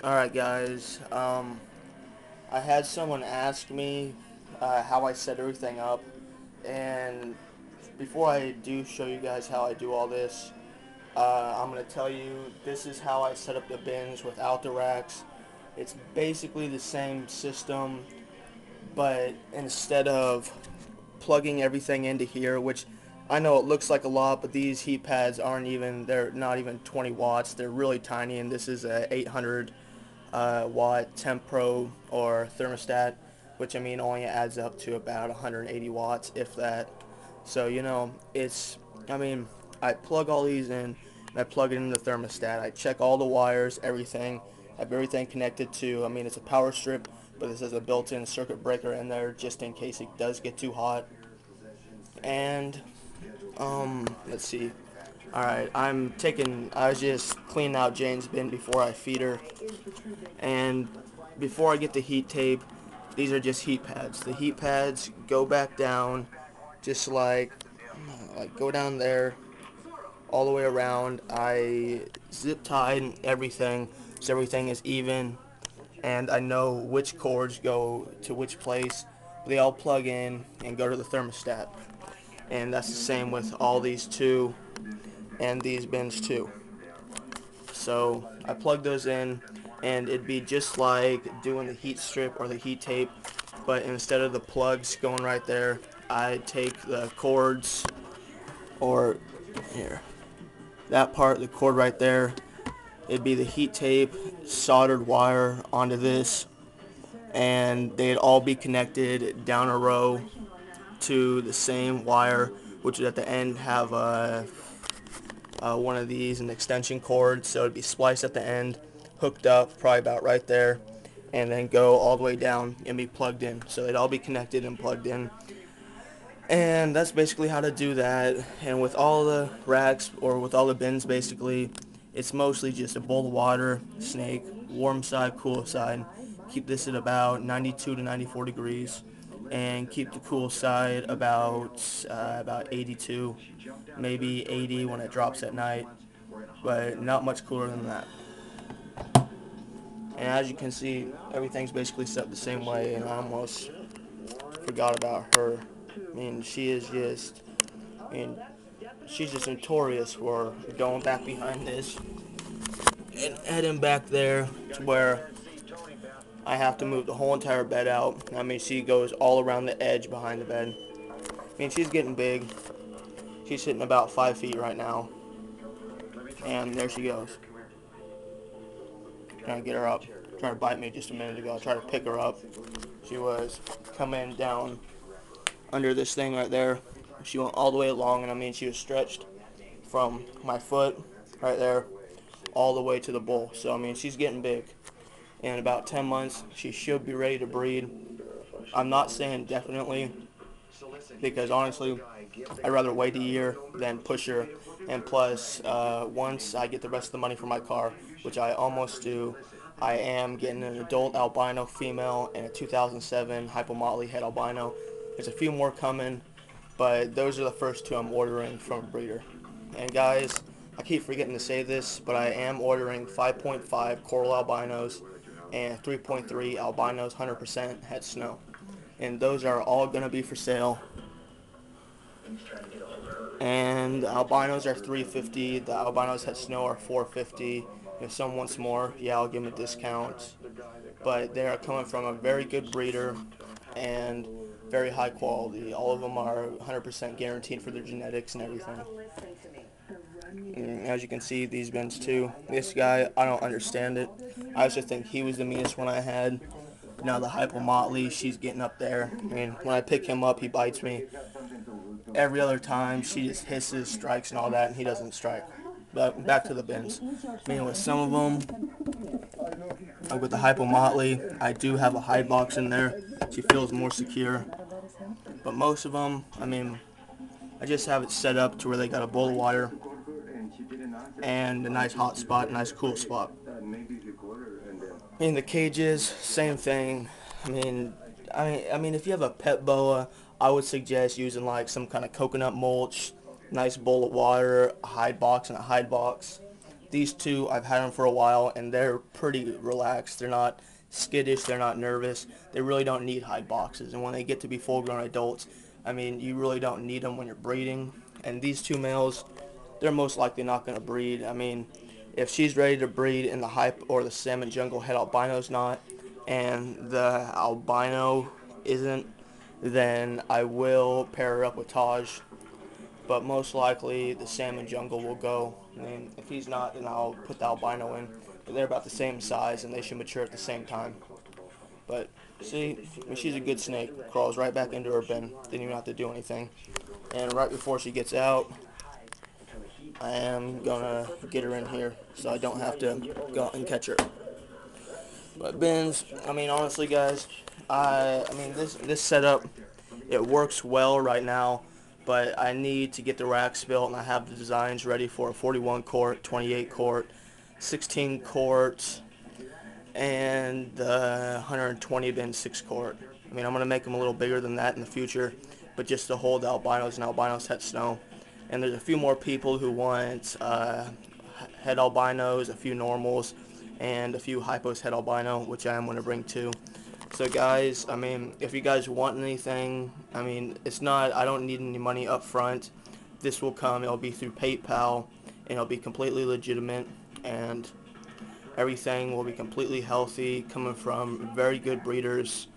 Alright guys, I had someone ask me how I set everything up, and before I do show you guys how I do all this, I'm going to tell you this is how I set up the bins without the racks. It's basically the same system, but instead of plugging everything into here, which I know it looks like a lot, but these heat pads they're not even 20 watts. They're really tiny, and this is a 800 watt temp pro or thermostat, which I mean only adds up to about 180 watts, if that. So, I mean, I plug all these in, and I plug it in the thermostat. I check all the wires, everything. I have everything connected to, I mean, it's a power strip, but this has a built-in circuit breaker in there just in case it does get too hot. And let's see. Alright, I was just cleaning out Jane's bin before I feed her. And before I get the heat tape, these are just heat pads. The heat pads go back down, just like go down there, all the way around. I zip tied everything, so everything is even, and I know which cords go to which place. They all plug in and go to the thermostat. And that's the same with all these two and these bins too. So I plug those in, and it'd be just like doing the heat strip or the heat tape, but instead of the plugs going right there, I take the cords, or here, that part, the cord right there, it'd be the heat tape, soldered wire onto this, and they'd all be connected down a row to the same wire, which would at the end have one of these, an extension cord, so it'd be spliced at the end, hooked up, probably about right there, and then go all the way down and be plugged in. So they'd all be connected and plugged in. And that's basically how to do that. And with all the racks, or with all the bins basically, it's mostly just a bowl of water, snake, warm side, cool side. Keep this at about 92 to 94 degrees, and keep the cool side about 82, maybe 80 when it drops at night, but not much cooler than that. And as you can see, everything's basically set the same way, and I almost forgot about her. I mean, I mean, she's just notorious for going back behind this and heading back there to where I have to move the whole entire bed out. I mean, she goes all around the edge behind the bed. I mean, she's getting big. She's sitting about 5 feet right now. And there she goes. Trying to get her up. Trying to bite me just a minute ago. I tried to pick her up. She was coming down under this thing right there. She went all the way along, and I mean, she was stretched from my foot right there all the way to the bowl. So, I mean, she's getting big. In about 10 months, she should be ready to breed. I'm not saying definitely, because honestly, I'd rather wait a year than push her. And plus, once I get the rest of the money for my car, which I almost do, I am getting an adult albino female and a 2007 Hypomotley het albino. There's a few more coming, but those are the first two I'm ordering from a breeder. And guys, I keep forgetting to say this, but I am ordering 5.5 coral albinos and 3.3 albinos 100% het snow. And those are all going to be for sale. And the albinos are 350. The albinos het snow are 450. If someone wants more, yeah, I'll give them a discount. But they are coming from a very good breeder and very high quality. All of them are 100% guaranteed for their genetics and everything. And as you can see, these bins too. This guy, I don't understand it. I used to think he was the meanest one I had. Now the Hypo Motley, she's getting up there. I mean, when I pick him up, he bites me. Every other time, she just hisses, strikes, and all that, and he doesn't strike. But back to the bins. I mean, with some of them, like with the Hypo Motley, I do have a hide box in there. She feels more secure. But most of them, I mean, I just have it set up to where they got a bowl of water and a nice hot spot, a nice cool spot. I mean, the cages, same thing. I mean, I mean, if you have a pet boa, I would suggest using like some kind of coconut mulch, nice bowl of water, a hide box, and a hide box. These two, I've had them for a while, and they're pretty relaxed. They're not skittish. They're not nervous. They really don't need high boxes. And when they get to be full-grown adults, I mean, you really don't need them when you're breeding. And these two males, they're most likely not going to breed. I mean, if she's ready to breed and the hype or the salmon jungle head albino's not, and the albino isn't, then I will pair her up with Taj. But most likely the salmon jungle will go. I mean, if he's not, then I'll put the albino in. But they're about the same size, and they should mature at the same time. But see, I mean, she's a good snake. Crawls right back into her bin. Didn't even have to do anything. And right before she gets out, I am gonna get her in here so I don't have to go out and catch her. But bins, I mean, honestly, guys, I mean this setup, it works well right now, but I need to get the racks built, and I have the designs ready for a 41 quart, 28 quart, 16 quart, and the 120 bin 6 quart. I mean, I'm gonna make them a little bigger than that in the future, but just to hold the albinos and albinos het snow. And there's a few more people who want het albinos, a few normals, and a few hypos het albino, which I am going to bring too. So guys, I mean, if you guys want anything, I mean, it's not, I don't need any money up front. This will come, it'll be through PayPal, and it'll be completely legitimate, and everything will be completely healthy, coming from very good breeders.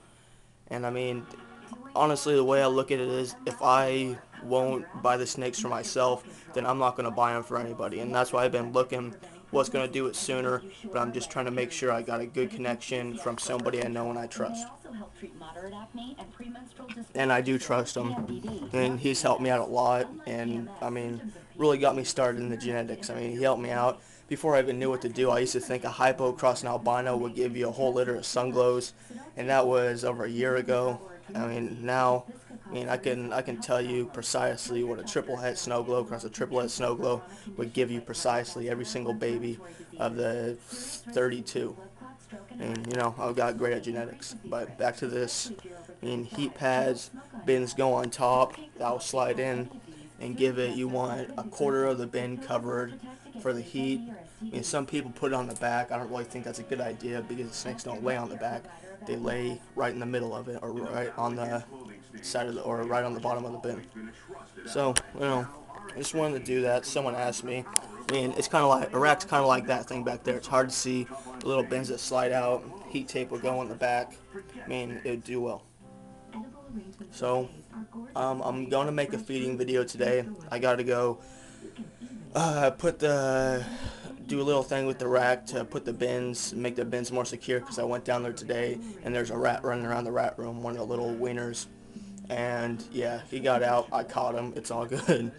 And I mean, honestly, the way I look at it is, if I won't buy the snakes for myself, then I'm not going to buy them for anybody. And that's why I've been looking what's going to do it sooner, but I'm just trying to make sure I got a good connection from somebody I know and I trust. And I do trust him, and he's helped me out a lot, and I mean, really got me started in the genetics. I mean, he helped me out. Before I even knew what to do, I used to think a hypo cross an albino would give you a whole litter of sunglows, and that was over a year ago. I mean, now, I mean, I can tell you precisely what a triple het snow glow across a triple het snow glow would give you precisely every single baby of the 32. And, you know, I've got great at genetics. But back to this, I mean, heat pads, bins go on top, that'll slide in and give it, you want a quarter of the bin covered for the heat. I mean, some people put it on the back. I don't really think that's a good idea because the snakes don't lay on the back. They lay right in the middle of it, or right on the side of the, or right on the bottom of the bin. So, you know, I just wanted to do that. Someone asked me. I mean, it's kind of like, a rack's kind of like that thing back there. It's hard to see. The little bins that slide out, heat tape will go on the back. I mean, it would do well. So, I'm going to make a feeding video today. I got to go do a little thing with the rack to put the bins, make the bins more secure, because I went down there today and there's a rat running around the rat room, one of the little wieners, and yeah, he got out. I caught him. It's all good.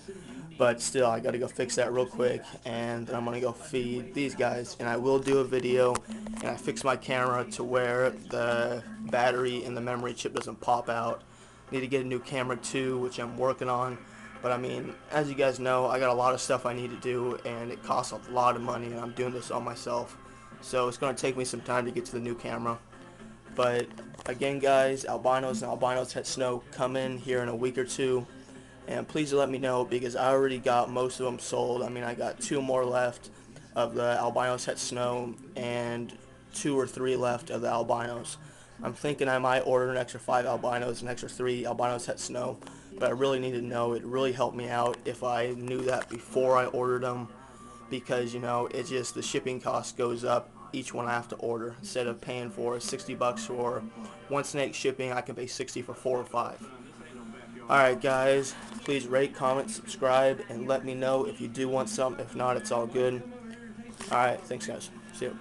But still, I got to go fix that real quick, and then I'm going to go feed these guys, and I will do a video, and I fix my camera to where the battery and the memory chip doesn't pop out. Need to get a new camera too, which I'm working on. But I mean, as you guys know, I got a lot of stuff I need to do, and it costs a lot of money, and I'm doing this all myself. So it's going to take me some time to get to the new camera. But again, guys, albinos and albinos het snow come in here in a week or two. And please let me know, because I already got most of them sold. I mean, I got 2 more left of the albinos het snow and 2 or 3 left of the albinos. I'm thinking I might order an extra 5 albinos, an extra 3 albinos het snow. But I really need to know. It really helped me out if I knew that before I ordered them, because, you know, it's just the shipping cost goes up each one I have to order. Instead of paying for 60 bucks for one snake shipping, I can pay 60 for 4 or 5. Alright guys, please rate, comment, subscribe, and let me know if you do want some. If not, it's all good. Alright, thanks guys. See you.